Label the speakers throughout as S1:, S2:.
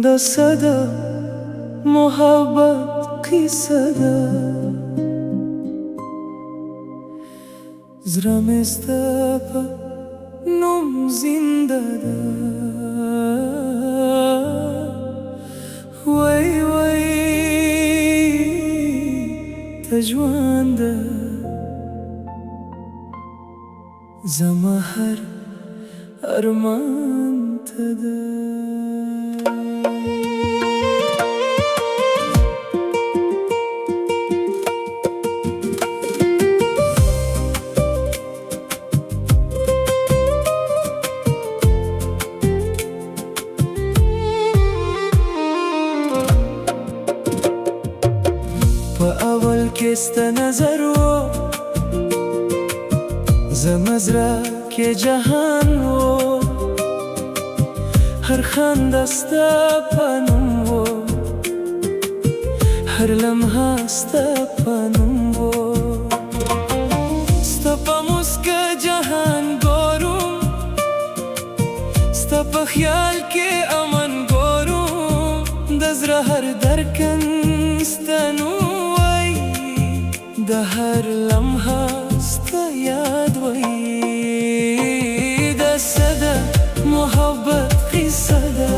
S1: دا صدا محبت قصه ده زړه مې ستا په نوم زنده ده وای وای ته ژوند ده زما هر ارمان ته ده په اول کې ستا نظر و زما زړه کې جهان و هر خنده ستا په نوم و هر لمحه ستا په نوم و ستا په موسکا جهان ګورم ستا په خیال کې امن ګورم د زړه هر درکن ستا نوم د هر لمحه ستا یاد وای د صدا محبت قصه ده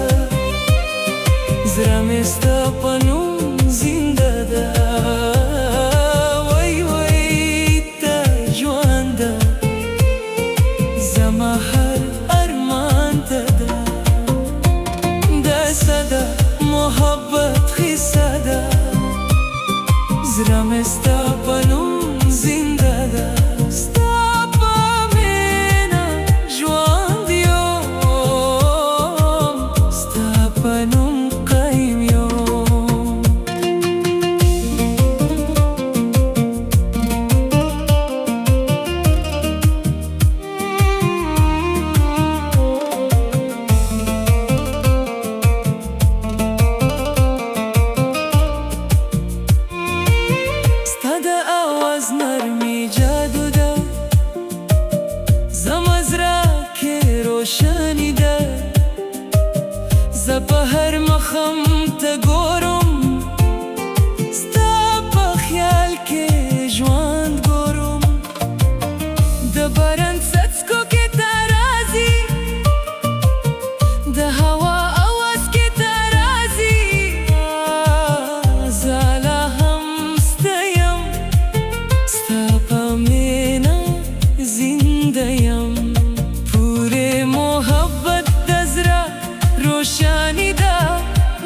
S1: زړه مې ستا په نوم زنده ده وای وای ته ژوند ده زما هر ارمان ته ده د صدا محبت قصه ده زړه مې ستا په نوم زنده ده ستا په مینه ژوند یم ستا په نوم قایم یم نرمی جادو ده زما زړه کې روشنی ده زه په هر مخم ته ګورم ستا په خیال کې ژوند ګورم د باران څاڅکو کې ته راځي د هوا اواز کې ته راځي زه لا هم ستا یم زنده یم پوره محبت د زړه روشنی ده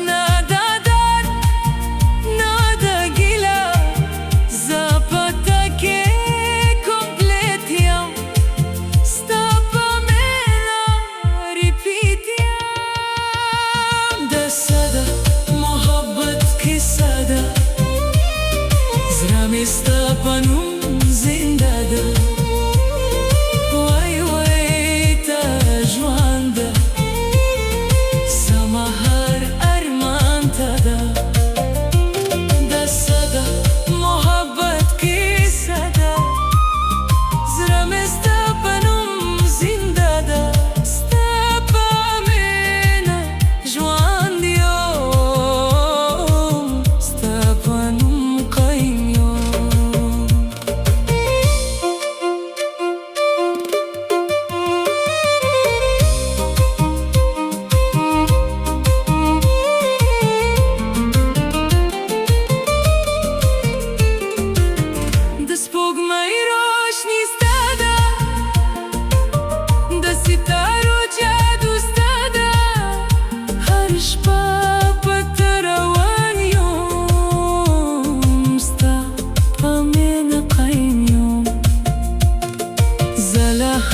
S1: نه د درد نه د ګیله زه په تا کې کمپلیټ یم ستا په مینه ریپیټ یم د صدا محبت قصه ده زړه مې ستا په نوم زنده ده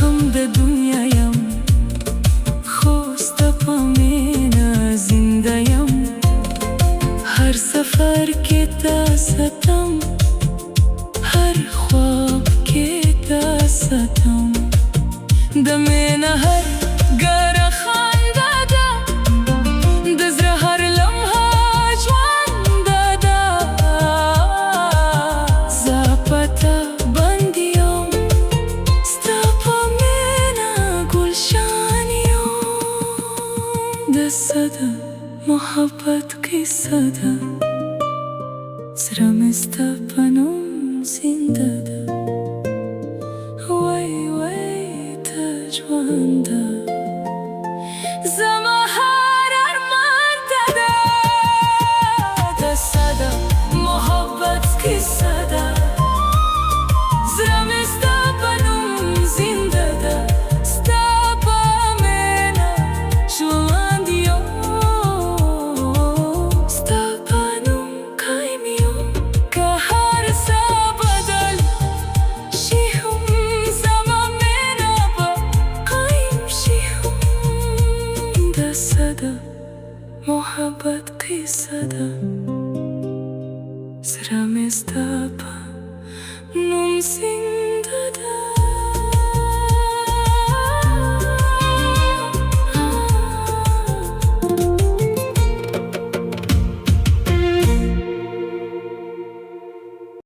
S1: هم د دنیا یم خو ستا په مینه زنده یم هر سفر کې تا ستم هر خواب کې تا ستم د مینه هر ګره خنده ده د मोहब्बत की सदा Sıramızda benim zindada Vay vay tecvanda Zamahar armandada Da sada mohabbat ki sada Sıramızda benim zindada Stapa mena şuan diyor Stapanum kaymıyor Kahar sabadal Şihum zaman menaba Kaym şihum Da sada Muhabbat kısada Sıramızda benim zindada